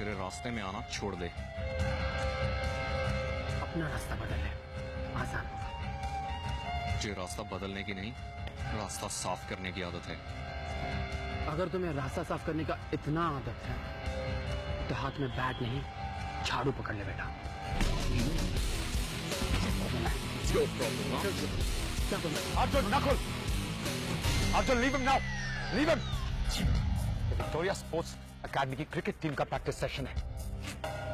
मेरे रास्ते में आना छोड़ दे। अपना रास्ता बदल ले, आसान होगा। तुझे रास्ता बदलने की नहीं, रास्ता साफ करने की आदत है। अगर तुम्हें रास्ता साफ करने का इतना आदत है तो हाथ में बैट नहीं झाड़ू पकड़ ले बेटा। Arjun Nakul, Arjun leave him now, leave him. Victoria sports academy की क्रिकेट टीम का प्रैक्टिस सेशन है।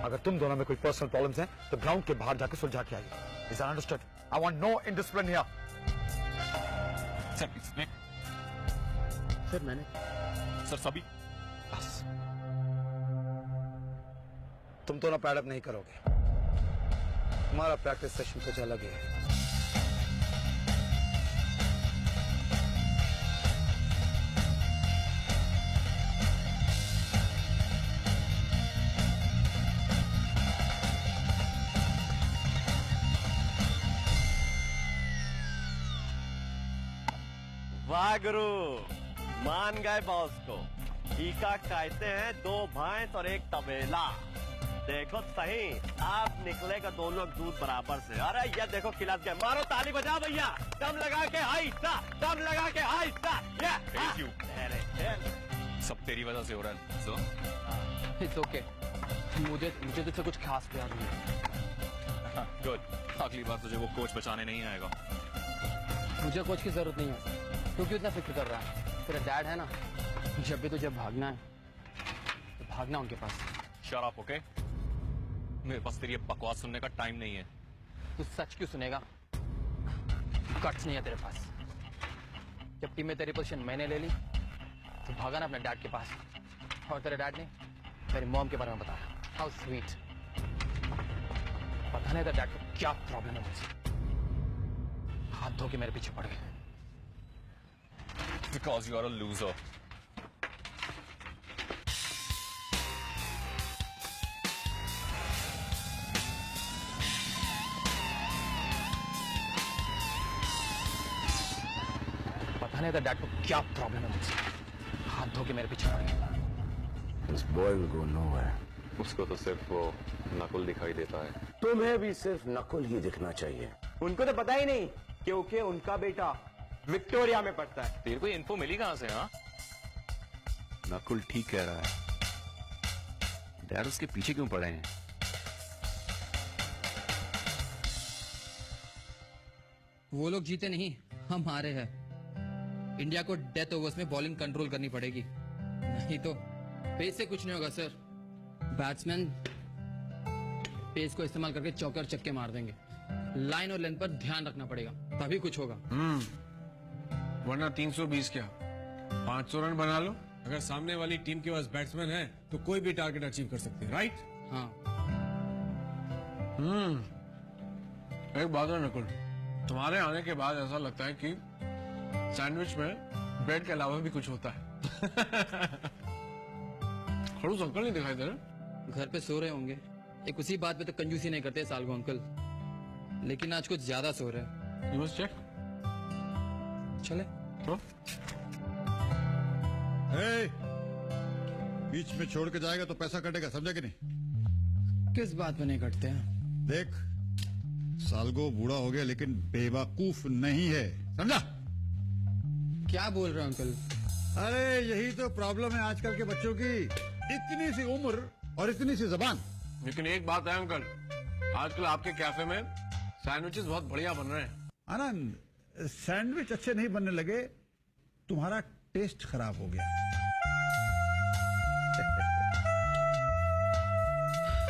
अगर तुम दोनों में कोई पर्सनल प्रॉब्लम्स हैं तो ग्राउंड के बाहर जाकर सुलझा के आइए। Is that understood? I want no indiscipline here. Sir इसने सर मैंने सर सभी बस तुम तो ना पैडअप नहीं करोगे। तुम्हारा प्रैक्टिस सेशन कुछ अलग ही है। वाह गुरु, मान गए बॉस को। टीका कहते हैं 2 भैंस और 1 तबेला। देखो सही, आप निकलेगा दोनों दूध बराबर से। अरे ये देखो खिला गया। मारो ताली बजाओ भैया, दम लगा के आहिस्ता, दम लगा के आहिस्ता। Thank you. सब तेरी वजह से हो रहा है। So? It's okay. मुझे तो कुछ खास प्यार नहीं है। गुड, अगली बार तुझे वो कोच बचाने नहीं आएगा। मुझे कोच की जरूरत नहीं है। तो क्यों इतना फिक्र कर रहा है? तेरा डैड है ना, जब भी तुझे भागना है तो भागना उनके पास। Shut up, okay? मेरे पास तेरी बकवास सुनने का टाइम नहीं है। तू सच क्यों सुनेगा? गट्स नहीं है तेरे पास। जब टीम में तेरी पोजीशन मैंने ले ली तो भागा ना अपने डैड के पास। और तेरे डैड ने मेरी मॉम के बारे में बताया। How sweet. पता नहीं तेरे डैड को क्या प्रॉब्लम है मुझसे। हाथ धो के मेरे पीछे पड़ गए। Because you are a loser. पता नहीं था डैड को क्या प्रॉब्लम है मुझसे। हाथ धो के मेरे पीछे पड़ गए। This boy will go nowhere. उसको तो सिर्फ वो नकुल दिखाई देता है। तुम्हें भी सिर्फ नकुल ही दिखना चाहिए। उनको तो पता ही नहीं क्योंकि उनका बेटा विक्टोरिया में पढ़ता है। तेरे को इन्फो मिली कहां से? हाँ, नकुल ठीक कह रहा है। डैड उसके पीछे क्यों पड़े हैं? वो लोग जीते नहीं, हम हारे हैं। इंडिया को डेथ ओवर्स में बॉलिंग कंट्रोल करनी पड़ेगी, नहीं तो पेस से कुछ नहीं होगा सर। बैट्समैन पेस को इस्तेमाल करके चौके और छक्के मार देंगे। लाइन और लेंथ पर ध्यान रखना पड़ेगा, तभी कुछ होगा। वरना 320 क्या 500 रन बना लो। अगर सामने वाली टीम के पास बैट्समैन है तो कोई भी टारगेट अचीव कर सकते हैं, राइट? हाँ। एक बात है नकुल, तुम्हारे आने के बाद ऐसा लगता है कि सैंडविच में ब्रेड के अलावा भी कुछ होता है। खड़ूस अंकल नहीं दिखाई दे रहे? घर पे सो रहे होंगे। एक उसी बात पे तो कंजूसी नहीं करते सालगो अंकल, लेकिन आज कुछ ज्यादा सो रहे हैं। You must check. चले बीच में छोड़ के जाएगा तो पैसा कटेगा, समझा कि नहीं? किस बात पे नहीं कटते हैं? देख, सालगो बूढ़ा हो गया लेकिन बेवकूफ नहीं है, समझा? क्या बोल रहे हो अंकल? अरे यही तो प्रॉब्लम है आजकल के बच्चों की, इतनी सी उम्र और इतनी सी जबान। लेकिन एक बात है अंकल, आजकल आपके कैफे में सैंडविचेस बहुत बढ़िया बन रहे हैं। आनंद, सैंडविच अच्छे नहीं बनने लगे, तुम्हारा टेस्ट खराब हो गया।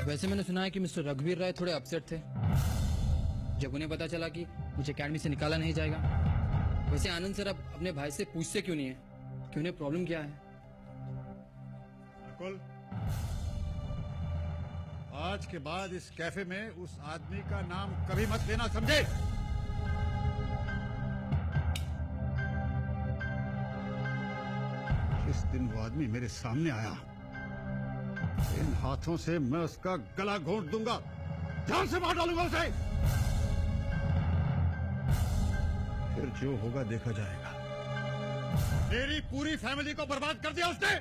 वैसे मैंने सुना है कि मिस्टर रघुवीर राय थोड़े अपसेट थे जब उन्हें पता चला कि मुझे एकेडमी से निकाला नहीं जाएगा। वैसे आनंद सर अब अपने भाई से पूछते क्यों नहीं है कि उन्हें प्रॉब्लम क्या है? नकुल, आज के बाद इस कैफे में उस आदमी का नाम कभी मत लेना, समझे? जिस दिन वो आदमी मेरे सामने आया, इन हाथों से मैं उसका गला घोंट दूंगा, जान से मार डालूंगा उसे। फिर जो होगा देखा जाएगा। मेरी पूरी फैमिली को बर्बाद कर दिया उसने।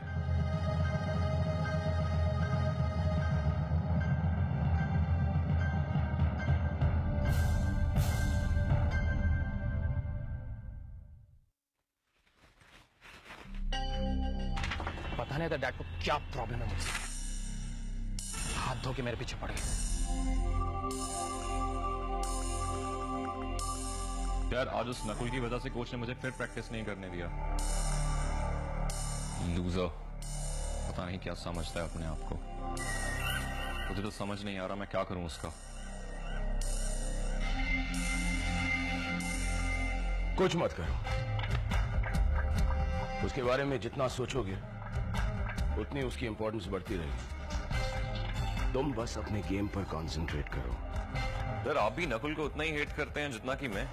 पता नहीं था डैड को क्या प्रॉब्लम है मुझसे। हाथ धो के मेरे पीछे पड़ गए। यार आज उस नकुल की वजह से कोच ने मुझे फिर प्रैक्टिस नहीं करने दिया। लूजर, पता नहीं क्या समझता है अपने आप को। मुझे तो समझ नहीं आ रहा मैं क्या करूं उसका। कुछ मत करो, उसके बारे में जितना सोचोगे उतनी उसकी इंपॉर्टेंस बढ़ती रहेगी। तुम बस अपने गेम पर कंसंट्रेट करो। यार आप भी नकुल को उतना ही हेट करते हैं जितना कि मैं।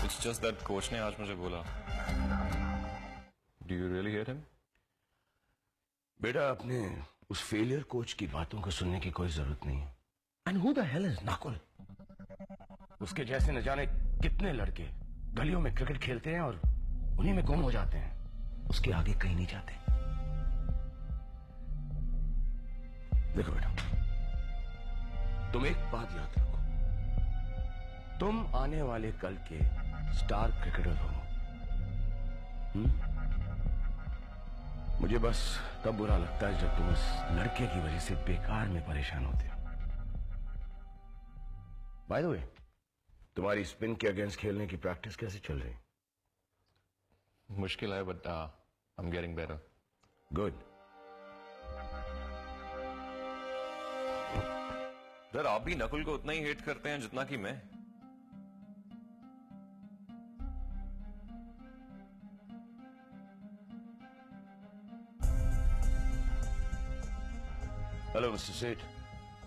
It's just that कोच ने आज मुझे बोला। Do you really hate him? बेटा, अपने उस फेलियर कोच की बातों को सुनने की कोई जरूरत नहीं है। And who the hell is Nakul? उसके जैसे न जाने कितने लड़के गलियों में क्रिकेट खेलते हैं और उन्हीं में गुम हो जाते हैं, उसके आगे कहीं नहीं जाते। देखो बेटा, तुम एक बात याद रखो, तुम आने वाले कल के स्टार क्रिकेटर हो। मुझे बस तब बुरा लगता है जब तुम उस लड़के की वजह से बेकार में परेशान होते हो। बाय द वे, तुम्हारी स्पिन के अगेंस्ट खेलने की प्रैक्टिस कैसे चल रही? मुश्किल है but I am getting better. Good. यार आप भी नकुल को उतना ही हेट करते हैं जितना कि मैं। हेलो मिस्टर सेठ।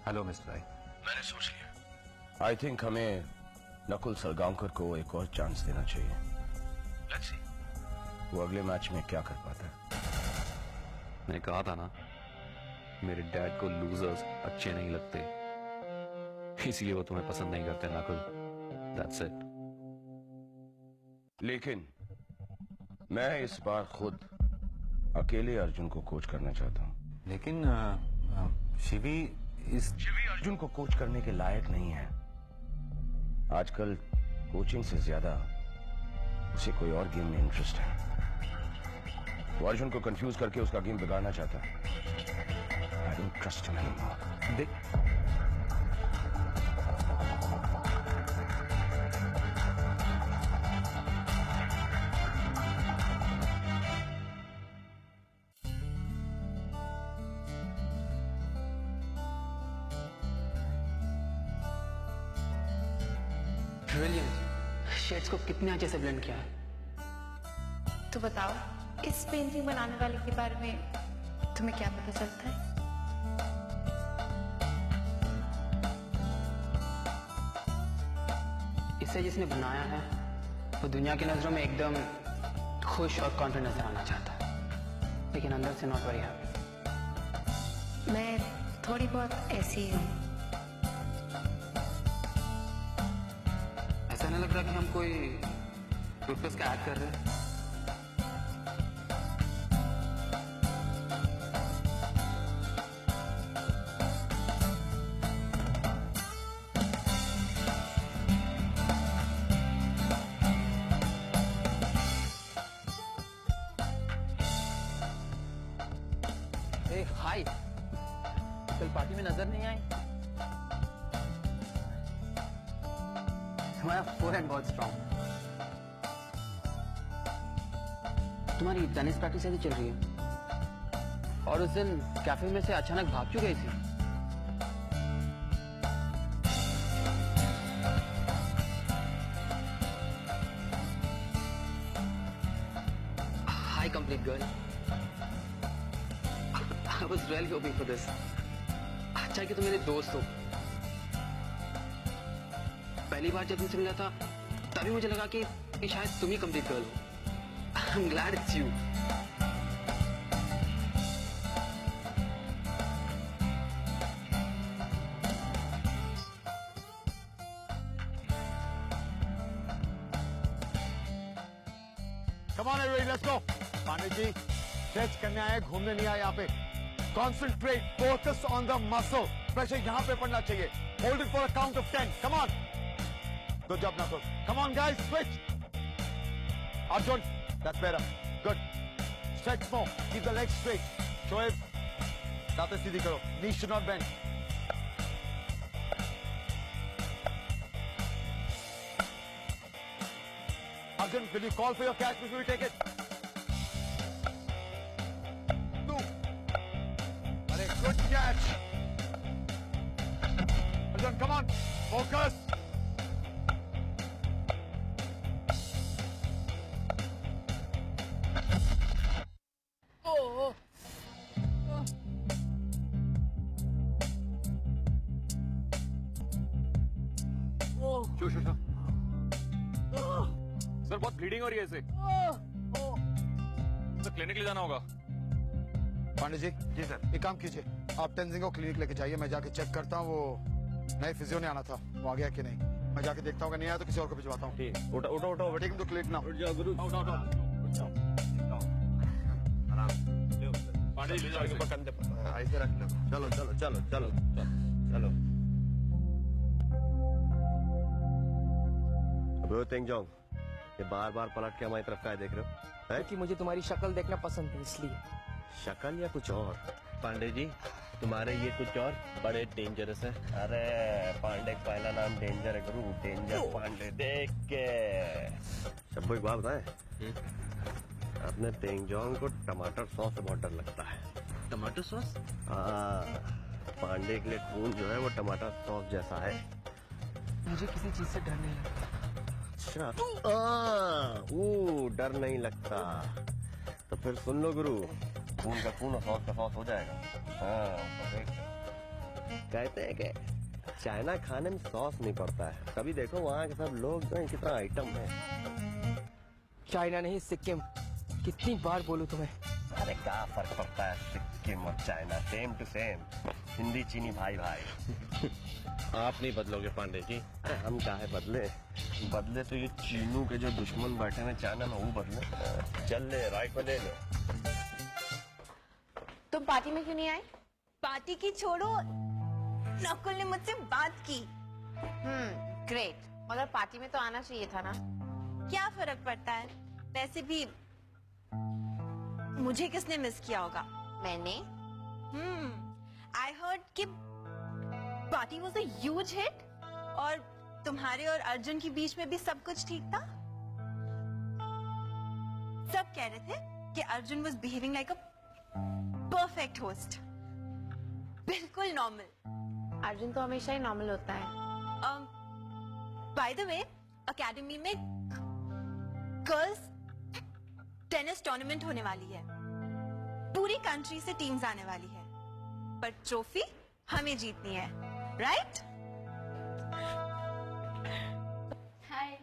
हेलो मिस्टर राय। मैंने सोच लिया, आई थिंक हमें नकुल सरगांवकर को एक और चांस देना चाहिए। लेट्स सी वो अगले मैच में क्या कर पाता है। मैंने कहा था ना, मेरे डैड को लूजर्स अच्छे नहीं लगते, इसलिए वो तुम्हें पसंद नहीं करते नकुल। That's it. लेकिन मैं इस बार खुद अकेले अर्जुन को कोच करना चाहता हूं। लेकिन शिवी अर्जुन को कोच करने के लायक नहीं है। आजकल कोचिंग से ज्यादा उसे कोई और गेम में इंटरेस्ट है। वो अर्जुन को कंफ्यूज करके उसका गेम बिगाड़ना चाहता है। I don't trust him anymore. देख, ब्रिलियंट। शेड्स को कितने अच्छे से ब्लेंड किया है। तो बताओ, इस पेंटिंग बनाने वाले के बारे में तुम्हें क्या पता चलता है? इसे जिसने बनाया है वो दुनिया की नजरों में एकदम खुश और कॉन्फिडेंट नजर आना चाहता है, लेकिन अंदर से नॉट वेरी हैप्पी। मैं थोड़ी बहुत ऐसी ही हूँ। ऐसा नहीं लग रहा कि हम कोई टूथपेस्ट का ऐड कर रहे हैं? हाय, कल पार्टी में नजर नहीं आई। तुम्हारा फोरहैंड बहुत स्ट्रांग। तुम्हारी टेनिस प्रैक्टिस कैसी चल रही है? और उस दिन कैफे में से अचानक भाग क्यों गई थी? Hi complete girl, I was really hoping for this. अच्छा है कि तुम मेरे दोस्त हो। पहली बार जब तुमसे मिला था तभी मुझे लगा कि शायद तुम ही कंप्लीट गर्ल हो। I'm glad it's you. Come on everybody, let's go. Pandey ji, stretch करने आए, घूमने नहीं आए यहाँ पे। Concentrate, focus on the muscle. Pressure यहाँ पे पड़ना चाहिए. Hold it for a count of 10. Come on. Good job, Nakul. Come on, guys, switch. Arjun, that's better. Good. Stretch more. Keep the legs straight. Shoaib, दांतें सीधी करो. Knees should not bend. Arjun, will you call for your catch before you take it? Two. Arey, good catch. Arjun, come on. Focus. Sir बहुत bleeding हो रही है इसे। Sir clinic ले जाना होगा। पांडे जी। जी sir. एक काम कीजिए, आप तेंजिंग को क्लिनिक लेके जाइए, मैं जाके चेक करता हूँ। वो नए फिजियो ने आना था, वो आ गया कि नहीं। मैं जाके देखता हूँ, अगर नहीं आया तो किसी और को भिजवाता हूँ। ठीक। उठो उठो उठो, take him to clinic now. उठ जाओ गुरु। उठ जाओ आराम। पांडे जी ले जाओ, ऊपर कंधे पर ऐसे रख लो। चलो चलो चलो चलो चलो। अबे तेंजोंग, ये बार बार पलट के हमारी तरफ क्या देख रहे हो? क्योंकि मुझे तुम्हारी शक्ल देखना पसंद है, इसलिए। शक्ल या कुछ और? पांडे जी, तुम्हारे ये कुछ और बड़े डेंजरस है। अरे पांडे का पहला नाम डेंजर है गुरु, डेंजर पांडे। देख के शब्बू एक बात बताए, अपने तेंजोंग को टमाटर सॉस से बहुत डर लगता है। टमाटर सॉस? हाँ, पांडे के लिए खून जो है वो टमाटर सॉस जैसा है। मुझे किसी चीज से डर नहीं लगता। अच्छा, डर नहीं लगता तो फिर सुन लो गुरु, खून का खून और सॉस का सॉस हो जाएगा। हाँ, कहते हैं कि चाइना खाने में सॉस नहीं पड़ता है। कभी देखो वहाँ के सब लोग जो है कितना आइटम है। चाइना नहीं, सिक्किम। कितनी बार बोलूं तुम्हें? अरे क्या फर्क पड़ता है सिक्किम और China, same to same. Hindi चीनी भाई भाई। आप नहीं बदलोगे पांडे जी। हम काहे बदले तो ये चीनू के जो दुश्मन बैठे हैं चाइना में, वो बदले। चल ले, राइट में ले ले। तुम पार्टी में क्यों नहीं आए? पार्टी की छोड़ो, नकुल ने मुझसे बात की। ग्रेट। मगर पार्टी में तो आना चाहिए था ना। क्या फर्क पड़ता है? वैसे भी मुझे किसने मिस किया होगा? मैंने। आई हर्ड कि party was a huge hit और तुम्हारे और अर्जुन के बीच में भी सब कुछ ठीक था। सब कह रहे थे कि Arjun was behaving like a perfect host, बिल्कुल नॉर्मल। अर्जुन तो हमेशा ही नॉर्मल होता है। बाय द वे, एकेडमी में गर्ल्स टेनिस टूर्नामेंट होने वाली है। पूरी कंट्री से टीम्स आने वाली है, पर ट्रॉफी हमें जीतनी है, राइट? हाय।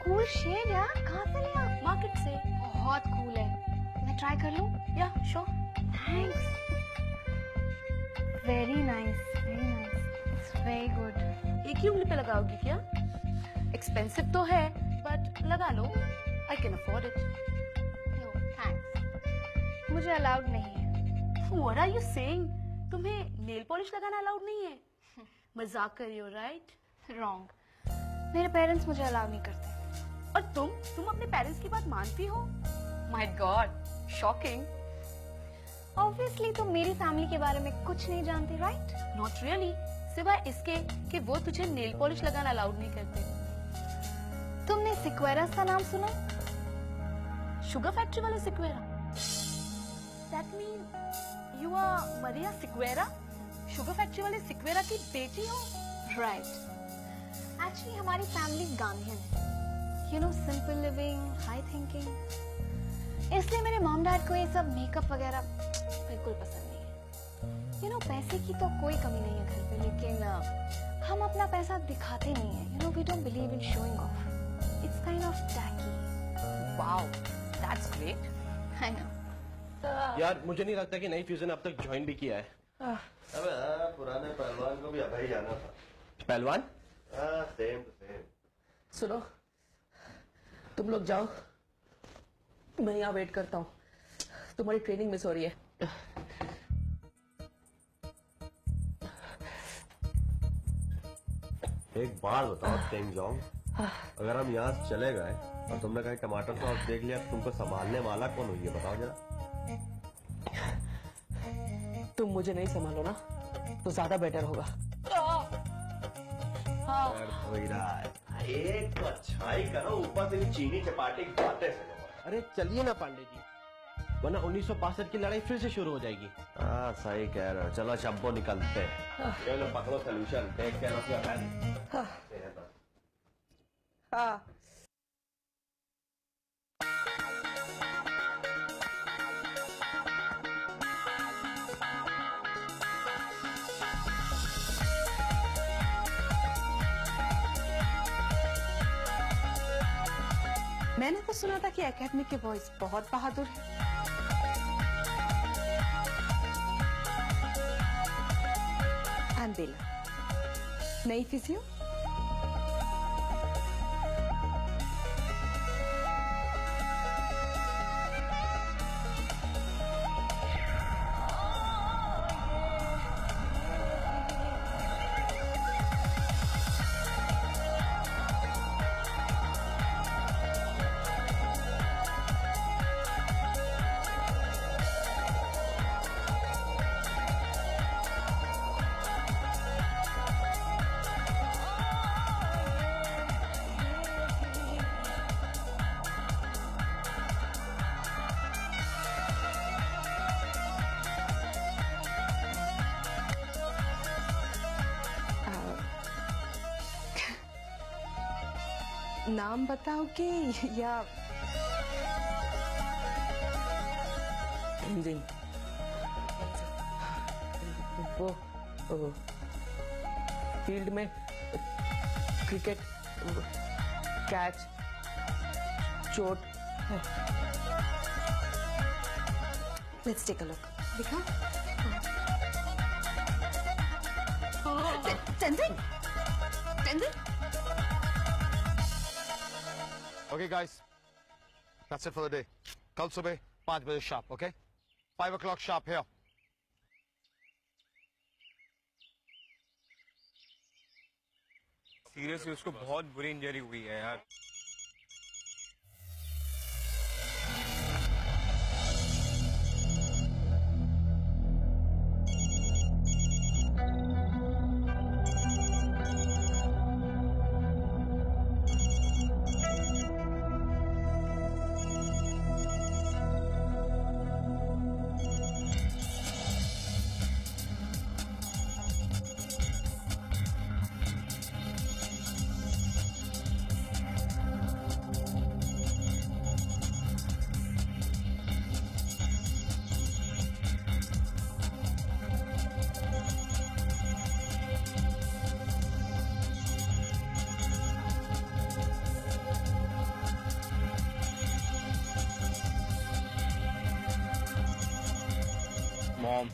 कूल शेड यार, कहाँ से लिया? मार्केट से। बहुत कूल है। मैं ट्राई कर लूं? या sure. Thanks. Very nice, very nice. It's very good. एक ही उंगली पे लगाओगी क्या? एक्सपेंसिव तो है, बट लगा लो। I can afford it. Thanks. मुझे अलाउड नहीं है। What are you saying? तुम्हें नेल पॉलिश लगाना अलाउड नहीं है? मजाक कर रही हो, राइट? रॉन्ग। मेरे पेरेंट्स मुझे अलाउ नहीं करते। और तुम अपने पेरेंट्स की बात मानती हो? My God, shocking. ऑब्वियसली तुम मेरी फैमिली के बारे में कुछ नहीं जानती, राइट? नॉट रियली, सिवाय इसके कि वो तुझे नेल पॉलिश लगाना अलाउड नहीं करते। तुमने सिक्वेरास का नाम सुना? शुगर फैक्ट्री वाले Sequeira? That mean you are Maria Sequeira? Sugar factory वाले सिक्वेरा की बेटी हो? राइट। एक्चुअली हमारी फैमिली गांधीयन है। You know, simple living, high thinking. इसलिए मेरे मॉम डैड को ये सब मेकअप वगैरह बिल्कुल पसंद नहीं है। You know, पैसे की तो कोई कमी नहीं है घर पे, लेकिन हम अपना पैसा दिखाते नहीं है। You know, we don't believe in showing off. It's kind of tacky. Wow, that's great. I know. यार मुझे नहीं लगता कि नई फ्यूजन अब तक ज्वाइन भी किया है। अबे पुराने पहलवान को भी अभी जाना था। पहलवान? Same to same. सुनो, तुम लोग जाओ, मैं यहाँ वेट करता हूँ। तुम्हारी ट्रेनिंग मिस हो रही है। एक बात बताओ टेंग जोंग, अगर हम यहाँ से चले गए और तुमने कहीं टमाटर सॉस देख लिया तो तुमको संभालने वाला कौन हुई है बताओ जरा। तुम मुझे नहीं संभालो ना तो ज्यादा बेटर होगा। दर्द हो ही रहा है। एक तो अच्छाई करो, ऊपर से भी चीनी चपाटी की बातें सुनो। अरे चलिए ना पांडे जी, वरना 1962 की लड़ाई फिर से शुरू हो जाएगी। हाँ सही कह रहे हो, चलो शब्बो निकलते हैं। चलो पकड़ो solution, take care of your health. हाँ। मैंने तो सुना था कि एकेडमी के बॉयज बहुत बहादुर हैं। आई एम बेला, नई फिजियो। नाम बताओगे या दिन वो फील्ड में क्रिकेट कैच चोट। Let's take a look. दिखा। Tenzin, Tenzin. Okay, guys, that's it for the day. Kal subah 5 baje sharp, okay? 5 o'clock sharp here. Seriously उसको बहुत बुरी इंजरी हुई है यार। Mom.